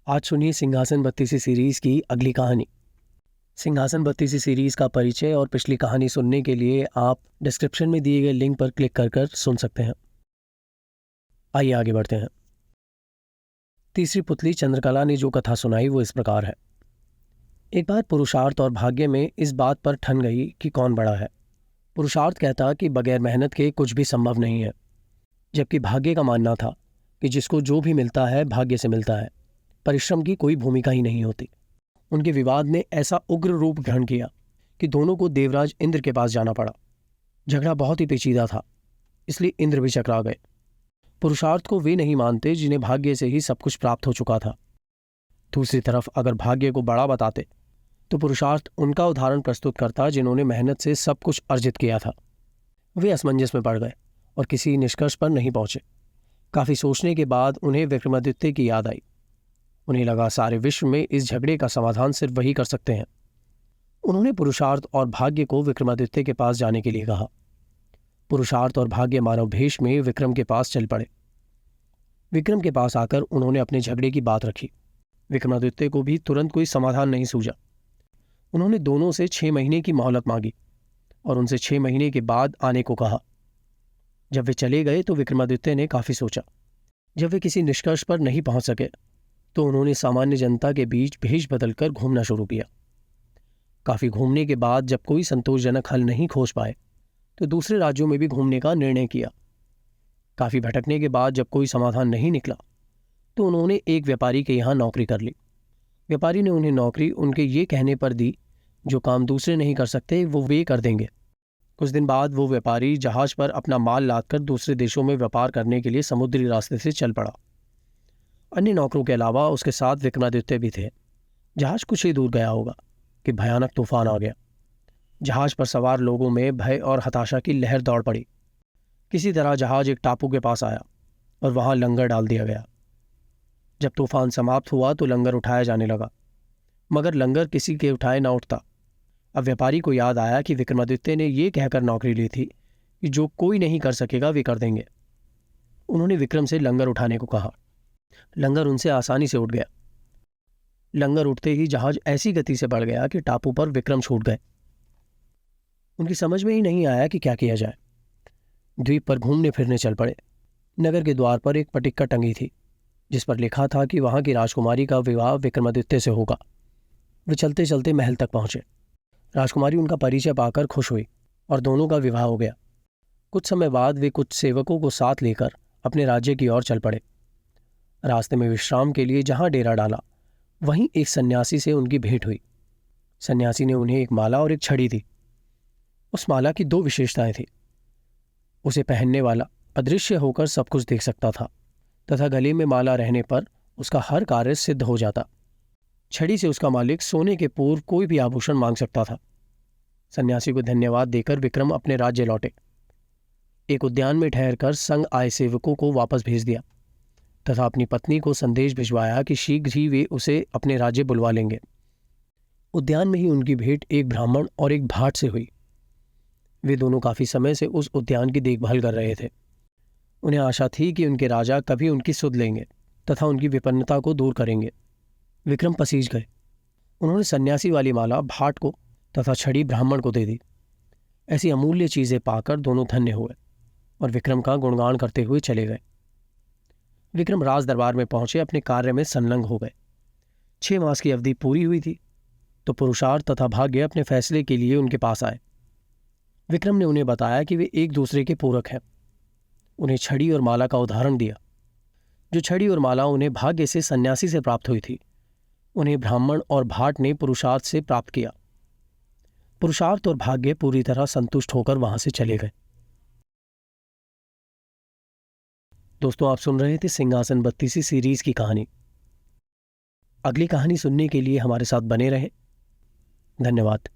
आज सुनिए सिंहासन बत्तीसी सीरीज़ की अगली कहानी। सिंहासन बत्तीसी सीरीज़ का परिचय और पिछली कहानी सुनने के लिए आप डिस्क्रिप्शन में दिए गए लिंक पर क्लिक कर सुन सकते हैं। आइए आगे बढ़ते हैं। तीसरी पुतली चंद्रकला ने जो कथा सुनाई वो इस प्रकार है। एक बार पुरुषार्थ और भाग्य में इस बात पर ठन गई कि कौन बड़ा है। पुरुषार्थ कहता कि बगैर मेहनत के कुछ भी संभव नहीं है, जबकि भाग्य का मानना था कि जिसको जो भी मिलता है भाग्य से मिलता है, परिश्रम की कोई भूमिका ही नहीं होती। उनके विवाद ने ऐसा उग्र रूप ग्रहण किया कि दोनों को देवराज इंद्र के पास जाना पड़ा। झगड़ा बहुत ही पेचीदा था, इसलिए इंद्र भी चकरा गए। पुरुषार्थ को वे नहीं मानते जिन्हें भाग्य से ही सब कुछ प्राप्त हो चुका था। दूसरी तरफ अगर भाग्य को बड़ा बताते तो पुरुषार्थ उनका उदाहरण प्रस्तुत करता जिन्होंने मेहनत से सब कुछ अर्जित किया था। वे असमंजस में पड़ गए और किसी निष्कर्ष पर नहीं पहुंचे। काफी सोचने के बाद उन्हें विक्रमादित्य की याद आई। उन्हें लगा सारे विश्व में इस झगड़े का समाधान सिर्फ वही कर सकते हैं। उन्होंने पुरुषार्थ और भाग्य को विक्रमादित्य के पास जाने के लिए कहा। पुरुषार्थ और भाग्य मानव भेष में विक्रम के पास चल पड़े। विक्रम के पास आकर उन्होंने अपने झगड़े की बात रखी। विक्रमादित्य को भी तुरंत कोई समाधान नहीं सूझा। उन्होंने दोनों से 6 महीने की मोहलत मांगी और उनसे 6 महीने के बाद आने को कहा। जब वे चले गए तो विक्रमादित्य ने काफी सोचा। जब वे किसी निष्कर्ष पर नहीं पहुंच सके तो उन्होंने सामान्य जनता के बीच भेष बदलकर घूमना शुरू किया। काफी घूमने के बाद जब कोई संतोषजनक हल नहीं खोज पाए तो दूसरे राज्यों में भी घूमने का निर्णय किया। काफी भटकने के बाद जब कोई समाधान नहीं निकला तो उन्होंने एक व्यापारी के यहाँ नौकरी कर ली। व्यापारी ने उन्हें नौकरी उनके ये कहने पर दी, जो काम दूसरे नहीं कर सकते वो वे कर देंगे। कुछ दिन बाद वो व्यापारी जहाज पर अपना माल लादकर दूसरे देशों में व्यापार करने के लिए समुद्री रास्ते से चल पड़ा। अन्य नौकरों के अलावा उसके साथ विक्रमादित्य भी थे। जहाज कुछ ही दूर गया होगा कि भयानक तूफान आ गया। जहाज पर सवार लोगों में भय और हताशा की लहर दौड़ पड़ी। किसी तरह जहाज एक टापू के पास आया और वहां लंगर डाल दिया गया। जब तूफान समाप्त हुआ तो लंगर उठाया जाने लगा, मगर लंगर किसी के उठाए ना उठता। अब व्यापारी को याद आया कि विक्रमादित्य ने यह कहकर नौकरी ली थी कि जो कोई नहीं कर सकेगा वे कर देंगे। उन्होंने विक्रम से लंगर उठाने को कहा। लंगर उनसे आसानी से उठ गया। लंगर उठते ही जहाज ऐसी गति से बढ़ गया कि टापू पर विक्रम छूट गए। उनकी समझ में ही नहीं आया कि क्या किया जाए। द्वीप पर घूमने फिरने चल पड़े। नगर के द्वार पर एक पटिक्का टंगी थी जिस पर लिखा था कि वहां की राजकुमारी का विवाह विक्रमादित्य से होगा। वे चलते चलते महल तक पहुंचे। राजकुमारी उनका परिचय पाकर खुश हुई और दोनों का विवाह हो गया। कुछ समय बाद वे कुछ सेवकों को साथ लेकर अपने राज्य की ओर चल पड़े। रास्ते में विश्राम के लिए जहां डेरा डाला वहीं एक सन्यासी से उनकी भेंट हुई। सन्यासी ने उन्हें एक माला और एक छड़ी दी। उस माला की 2 विशेषताएं थी। उसे पहनने वाला अदृश्य होकर सब कुछ देख सकता था तथा गले में माला रहने पर उसका हर कार्य सिद्ध हो जाता। छड़ी से उसका मालिक सोने के पूर्व कोई भी आभूषण मांग सकता था। सन्यासी को धन्यवाद देकर विक्रम अपने राज्य लौटे। एक उद्यान में ठहरकर संग आए सेवकों को वापस भेज दिया तथा अपनी पत्नी को संदेश भिजवाया कि शीघ्र ही वे उसे अपने राज्य बुलवा लेंगे। उद्यान में ही उनकी भेंट एक ब्राह्मण और एक भाट से हुई। वे दोनों काफी समय से उस उद्यान की देखभाल कर रहे थे। उन्हें आशा थी कि उनके राजा कभी उनकी सुध लेंगे तथा उनकी विपन्नता को दूर करेंगे। विक्रम पसीज गए। उन्होंने सन्यासी वाली माला भाट को तथा छड़ी ब्राह्मण को दे दी। ऐसी अमूल्य चीजें पाकर दोनों धन्य हुए और विक्रम का गुणगान करते हुए चले गए। विक्रम राज दरबार में पहुंचे अपने कार्य में संलग्न हो गए। 6 मास की अवधि पूरी हुई थी तो पुरुषार्थ तथा भाग्य अपने फैसले के लिए उनके पास आए। विक्रम ने उन्हें बताया कि वे एक दूसरे के पूरक हैं। उन्हें छड़ी और माला का उदाहरण दिया। जो छड़ी और माला उन्हें भाग्य से सन्यासी से प्राप्त हुई थी उन्हें ब्राह्मण और भाट ने पुरुषार्थ से प्राप्त किया। पुरुषार्थ और भाग्य पूरी तरह संतुष्ट होकर वहां से चले गए। दोस्तों, आप सुन रहे थे सिंहासन बत्तीसी सीरीज की कहानी। अगली कहानी सुनने के लिए हमारे साथ बने रहें। धन्यवाद।